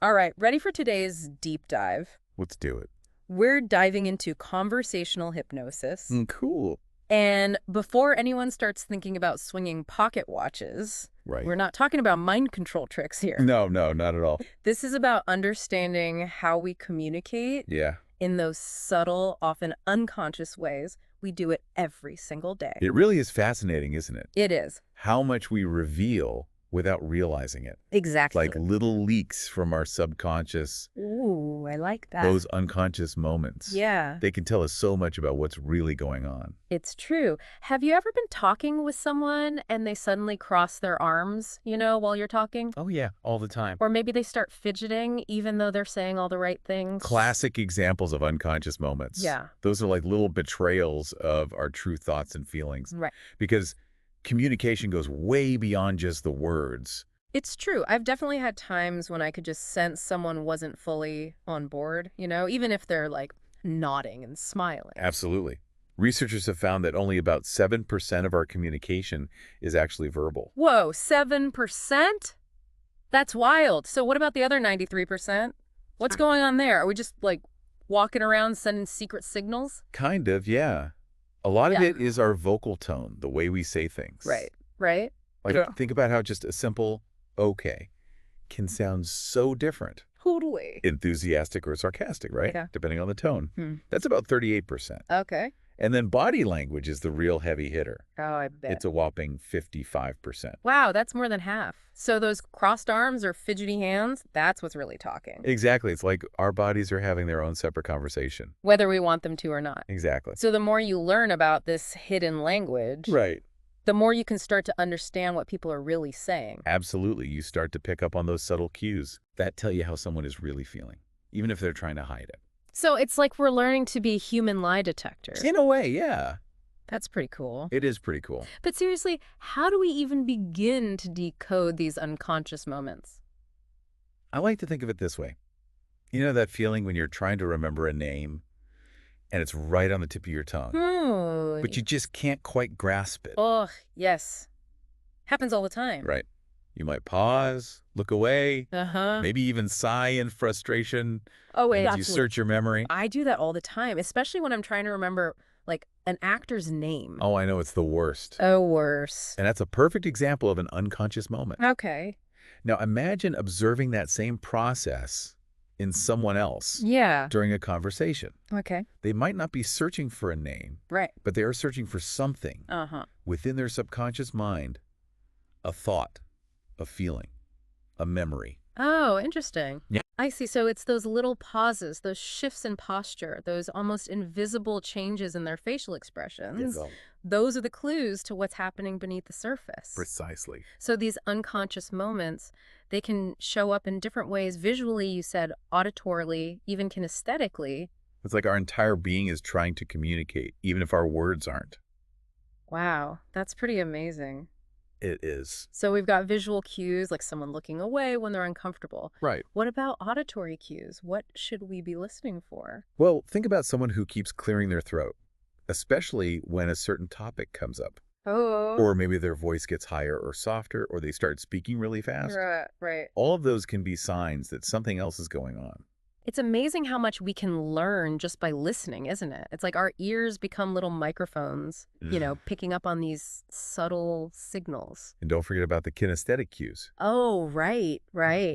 All right, ready for today's deep dive? Let's do it. We're diving into conversational hypnosis. Cool. And before anyone starts thinking about swinging pocket watches, Right. we're not talking about mind control tricks here. No, not at all. This is about understanding how we communicate Yeah. in those subtle, often unconscious ways. We do it every single day. It really is fascinating, isn't it? It is. How much we reveal without realizing it. Exactly. Like little leaks from our subconscious, Ooh, I like that. those unconscious moments. Yeah. They can tell us so much about what's really going on. It's true. Have you ever been talking with someone and they suddenly cross their arms, while you're talking? Oh, yeah, all the time. Or maybe they start fidgeting even though they're saying all the right things? Classic examples of unconscious moments. Yeah. Those are like little betrayals of our true thoughts and feelings. Right. Because communication goes way beyond just the words. It's true. I've definitely had times when I could just sense someone wasn't fully on board, even if they're like nodding and smiling. Absolutely. Researchers have found that only about 7% of our communication is actually verbal. Whoa, 7%? That's wild. So what about the other 93%? What's going on there? Are we just like walking around sending secret signals? Kind of, yeah. A lot of Yeah. it is our vocal tone, the way we say things. Right? Like, Yeah. think about how just a simple okay can sound so different. Totally. Enthusiastic or sarcastic, right? Yeah. Depending on the tone. Hmm. That's about 38%. Okay. And then body language is the real heavy hitter. Oh, I bet. It's a whopping 55%. Wow, that's more than half. So those crossed arms or fidgety hands, that's what's really talking. Exactly. It's like our bodies are having their own separate conversation. Whether we want them to or not. Exactly. So the more you learn about this hidden language, Right. the more you can start to understand what people are really saying. Absolutely. You start to pick up on those subtle cues that tell you how someone is really feeling, even if they're trying to hide it. So it's like we're learning to be human lie detectors. In a way, yeah. That's pretty cool. It is pretty cool. But seriously, how do we even begin to decode these unconscious moments? I like to think of it this way. You know that feeling when you're trying to remember a name and it's right on the tip of your tongue, but you just can't quite grasp it, Oh, yes. Happens all the time. right? You might pause, look away, Uh-huh. maybe even sigh in frustration Oh, wait. as you search your memory. I do that all the time, especially when I'm trying to remember, like, an actor's name. Oh, I know, it's the worst. Oh, worse. And that's a perfect example of an unconscious moment. Okay. Now, imagine observing that same process in someone else Yeah. during a conversation. Okay. They might not be searching for a name, Right. but they are searching for something Uh-huh. within their subconscious mind, a thought, a feeling, a memory. Oh, interesting. Yeah. I see. So it's those little pauses, those shifts in posture, those almost invisible changes in their facial expressions. Those are the clues to what's happening beneath the surface. Precisely. So these unconscious moments, they can show up in different ways. Visually, you said, auditorily, even kinesthetically. It's like our entire being is trying to communicate, even if our words aren't. Wow, that's pretty amazing. It is. So we've got visual cues, like someone looking away when they're uncomfortable. Right. What about auditory cues? What should we be listening for? Well, think about someone who keeps clearing their throat, especially when a certain topic comes up. Oh. Or maybe their voice gets higher or softer, or they start speaking really fast. Right. All of those can be signs that something else is going on. It's amazing how much we can learn just by listening, isn't it? It's like our ears become little microphones, picking up on these subtle signals. And don't forget about the kinesthetic cues. Oh, right.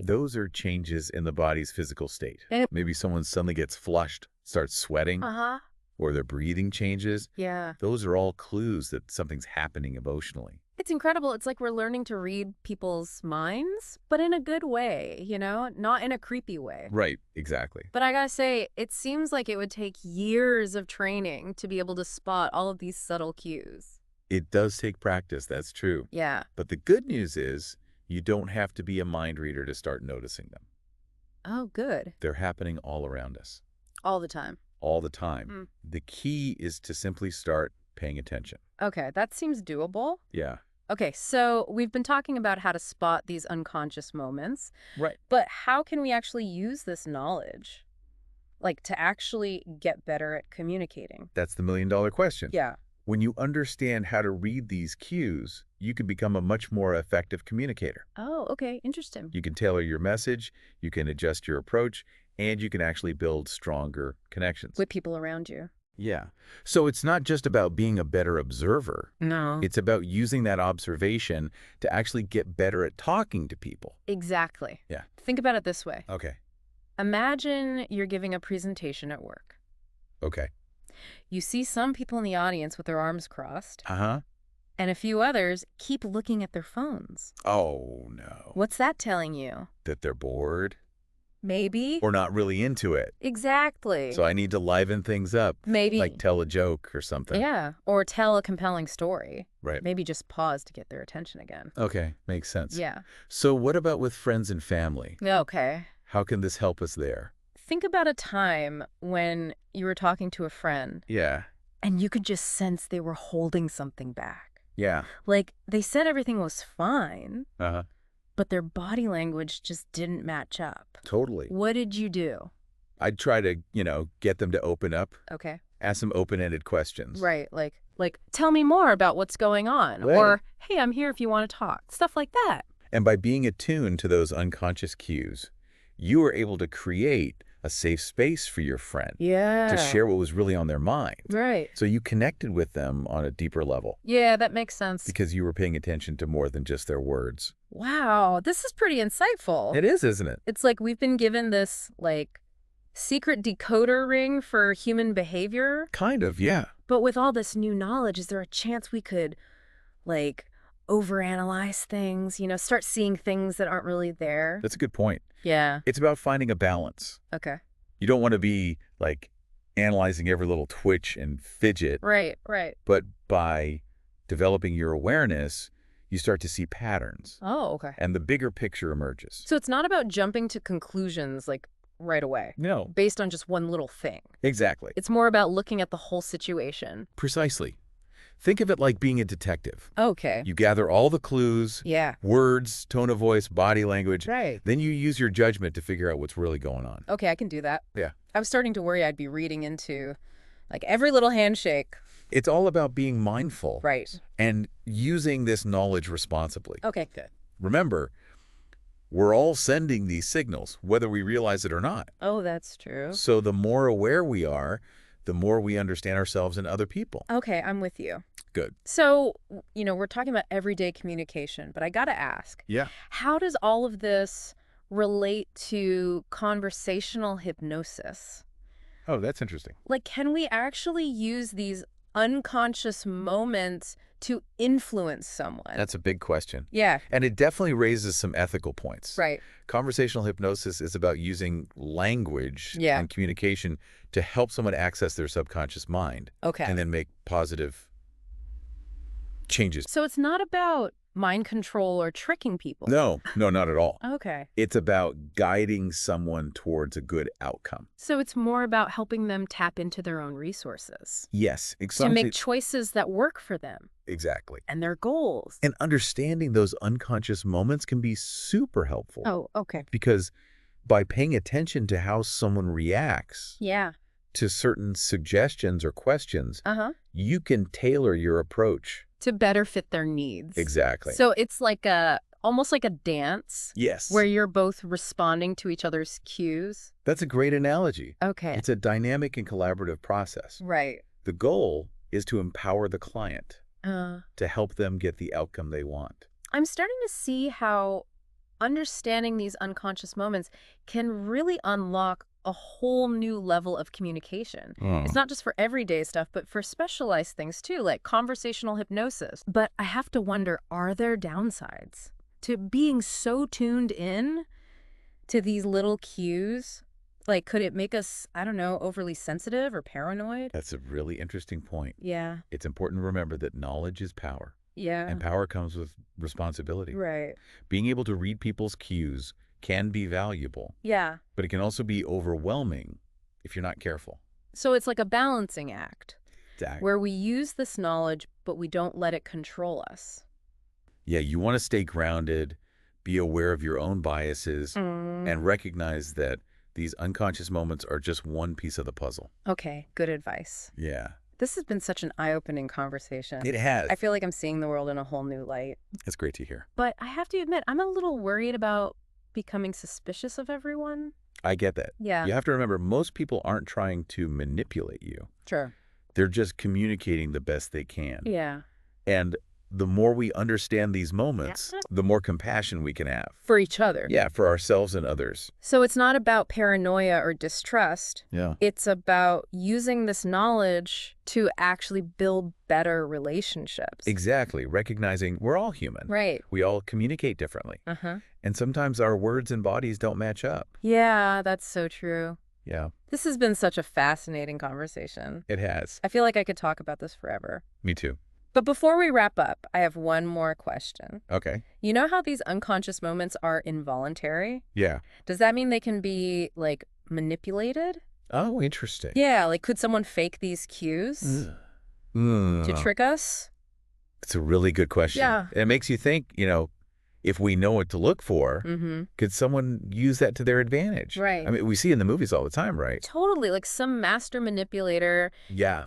Those are changes in the body's physical state. Maybe someone suddenly gets flushed, starts sweating, Uh-huh. or their breathing changes. Yeah. Those are all clues that something's happening emotionally. It's incredible. It's like we're learning to read people's minds, but in a good way, not in a creepy way. Right, exactly. But I gotta say, it seems like it would take years of training to be able to spot all of these subtle cues. It does take practice, that's true. Yeah. But the good news is you don't have to be a mind reader to start noticing them. Oh, good. They're happening all around us, All the time. all the time. The key is to simply start paying attention. Okay, that seems doable. Yeah. Okay, so we've been talking about how to spot these unconscious moments, Right. but how can we actually use this knowledge, like to actually get better at communicating? That's the million-dollar question. Yeah. When you understand how to read these cues, you can become a much more effective communicator. Oh, okay. Interesting. You can tailor your message, you can adjust your approach, and you can actually build stronger connections. With people around you. Yeah. So it's not just about being a better observer. No. It's about using that observation to actually get better at talking to people. Exactly. Yeah. Think about it this way. Okay. Imagine you're giving a presentation at work. Okay. You see some people in the audience with their arms crossed, Uh-huh. and a few others keep looking at their phones. Oh, no. What's that telling you? That they're bored Maybe. or not really into it. Exactly. So I need to liven things up. Maybe. Like tell a joke or something. Yeah, or tell a compelling story. Right. Maybe just pause to get their attention again. Okay, makes sense. Yeah. So what about with friends and family? Okay. How can this help us there? Think about a time when you were talking to a friend Yeah. and you could just sense they were holding something back. Yeah. Like, they said everything was fine, Uh-huh. but their body language just didn't match up. Totally. What did you do? I'd try to, get them to open up, Okay. ask them open-ended questions. Right, like, tell me more about what's going on. Right. Or, hey, I'm here if you want to talk. Stuff like that. And by being attuned to those unconscious cues, you were able to create a safe space for your friend Yeah. to share what was really on their mind. Right. So you connected with them on a deeper level Yeah, that makes sense. because you were paying attention to more than just their words. Wow, this is pretty insightful. It is, isn't it? It's like we've been given this, secret decoder ring for human behavior. Kind of, yeah. But with all this new knowledge, is there a chance we could, overanalyze things, start seeing things that aren't really there? That's a good point. Yeah. It's about finding a balance. Okay. You don't want to be, analyzing every little twitch and fidget. Right, right. But by developing your awareness, you start to see patterns. Oh, okay. And the bigger picture emerges. So it's not about jumping to conclusions, right away, No. based on just one little thing. Exactly. It's more about looking at the whole situation. Precisely. Think of it like being a detective. Okay. You gather all the clues, Yeah. words, tone of voice, body language. Right. Then you use your judgment to figure out what's really going on. Okay, I can do that. Yeah. I was starting to worry I'd be reading into, every little handshake. It's all about being mindful. Right. And using this knowledge responsibly. Okay, good. Remember, we're all sending these signals, whether we realize it or not. Oh, that's true. So the more aware we are, the more we understand ourselves and other people. Okay, I'm with you. Good. So, we're talking about everyday communication, but I got to ask, Yeah. how does all of this relate to conversational hypnosis? Oh, that's interesting. Can we actually use these unconscious moments to influence someone? That's a big question. Yeah. And it definitely raises some ethical points. Right. Conversational hypnosis is about using language Yeah. and communication to help someone access their subconscious mind. Okay. And then make positive changes. So it's not about mind control or tricking people. No, not at all. Okay. It's about guiding someone towards a good outcome. So it's more about helping them tap into their own resources Yes, to make choices that work for them exactly. and their goals. And understanding those unconscious moments can be super helpful. Oh, okay. Because by paying attention to how someone reacts Yeah. to certain suggestions or questions, Uh-huh. you can tailor your approach. To better fit their needs. Exactly. So it's almost like a dance Yes. where you're both responding to each other's cues. That's a great analogy. Okay. It's a dynamic and collaborative process. Right. The goal is to empower the client to help them get the outcome they want. I'm starting to see how understanding these unconscious moments can really unlock a whole new level of communication. It's not just for everyday stuff, but for specialized things too, like conversational hypnosis. But I have to wonder, are there downsides to being so tuned in to these little cues? Could it make us, I don't know, overly sensitive or paranoid? That's a really interesting point. Yeah. It's important to remember that knowledge is power. Yeah. And power comes with responsibility. Right. Being able to read people's cues can be valuable, Yeah. but it can also be overwhelming if you're not careful. So it's like a balancing act Exactly. where we use this knowledge, but we don't let it control us. Yeah, you want to stay grounded, be aware of your own biases, and recognize that these unconscious moments are just one piece of the puzzle. Okay, good advice. Yeah. This has been such an eye-opening conversation. It has. I feel like I'm seeing the world in a whole new light. It's great to hear. But I have to admit, I'm a little worried about becoming suspicious of everyone. I get that. Yeah. You have to remember, most people aren't trying to manipulate you. Sure. They're just communicating the best they can. Yeah. And the more we understand these moments, the more compassion we can have. For each other. Yeah, for ourselves and others. So it's not about paranoia or distrust. Yeah. It's about using this knowledge to actually build better relationships. Exactly. Recognizing we're all human. Right. We all communicate differently. And sometimes our words and bodies don't match up. Yeah, that's so true. Yeah. This has been such a fascinating conversation. It has. I feel like I could talk about this forever. Me too. But before we wrap up, I have one more question. Okay. You know how these unconscious moments are involuntary? Yeah. Does that mean they can be, like, manipulated? Oh, interesting. Yeah, like, could someone fake these cues to trick us? It's a really good question. Yeah. It makes you think, if we know what to look for, could someone use that to their advantage? Right. I mean, we see in the movies all the time, right? Totally. Like some master manipulator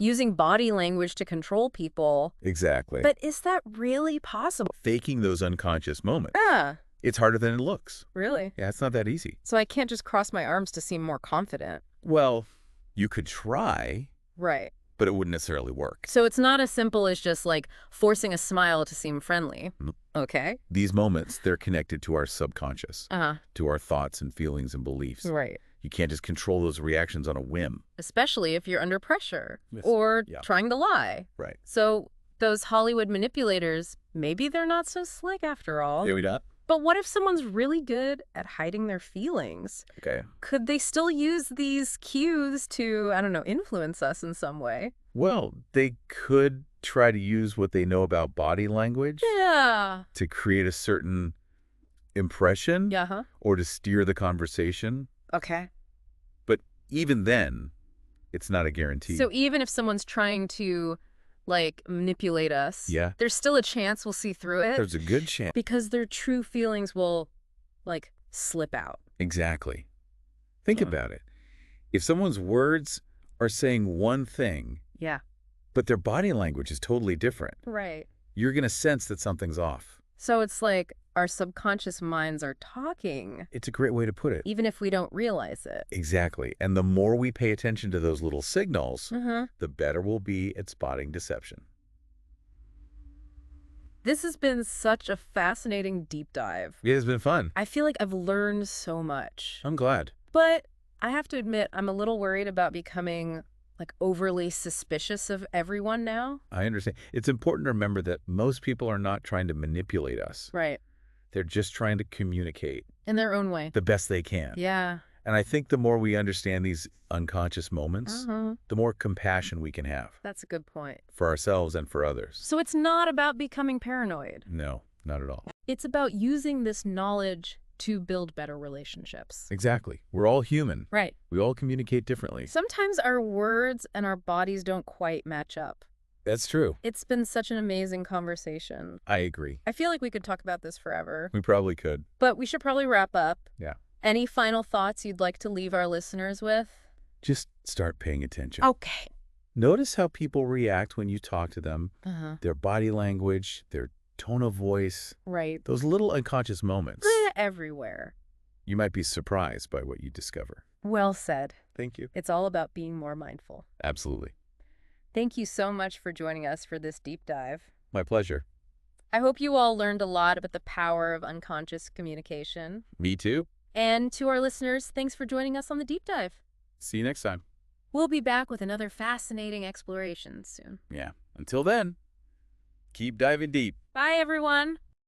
using body language to control people. Exactly. But is that really possible? Faking those unconscious moments. Yeah. It's harder than it looks. Really? Yeah, it's not that easy. So I can't just cross my arms to seem more confident. Well, you could try. Right. But it wouldn't necessarily work. So it's not as simple as just, like, forcing a smile to seem friendly. Okay. These moments, they're connected to our subconscious, to our thoughts and feelings and beliefs. Right. You can't just control those reactions on a whim. Especially if you're under pressure or trying to lie. Right. So those Hollywood manipulators, maybe they're not so slick after all. Maybe not. But what if someone's really good at hiding their feelings? Okay. Could they still use these cues to, I don't know, influence us in some way? Well, they could try to use what they know about body language to create a certain impression or to steer the conversation. Okay. But even then, it's not a guarantee. So even if someone's trying to, like, manipulate us, there's still a chance we'll see through it? There's a good chance. Because their true feelings will, like, slip out. Exactly. Think about it. If someone's words are saying one thing, but their body language is totally different, right, you're going to sense that something's off. So it's like our subconscious minds are talking. It's a great way to put it. Even if we don't realize it. Exactly. And the more we pay attention to those little signals, the better we'll be at spotting deception. This has been such a fascinating deep dive. It has been fun. I feel like I've learned so much. I'm glad. But I have to admit, I'm a little worried about becoming, like, overly suspicious of everyone now. I understand. It's important to remember that most people are not trying to manipulate us. Right. They're just trying to communicate. In their own way. The best they can. Yeah. And I think the more we understand these unconscious moments, the more compassion we can have. That's a good point. For ourselves and for others. So it's not about becoming paranoid. No, not at all. It's about using this knowledge to build better relationships. Exactly. We're all human. Right. We all communicate differently. Sometimes our words and our bodies don't quite match up. That's true. It's been such an amazing conversation. I agree. I feel like we could talk about this forever. We probably could. But we should probably wrap up. Yeah. Any final thoughts you'd like to leave our listeners with? Just start paying attention. Okay. Notice how people react when you talk to them. Their body language, their tone of voice. Right. Those little unconscious moments. Everywhere. You might be surprised by what you discover. Well said. Thank you. It's all about being more mindful. Absolutely. Thank you so much for joining us for this deep dive. My pleasure. I hope you all learned a lot about the power of unconscious communication. Me too. And to our listeners, thanks for joining us on the deep dive. See you next time. We'll be back with another fascinating exploration soon. Yeah. Until then, keep diving deep. Bye, everyone.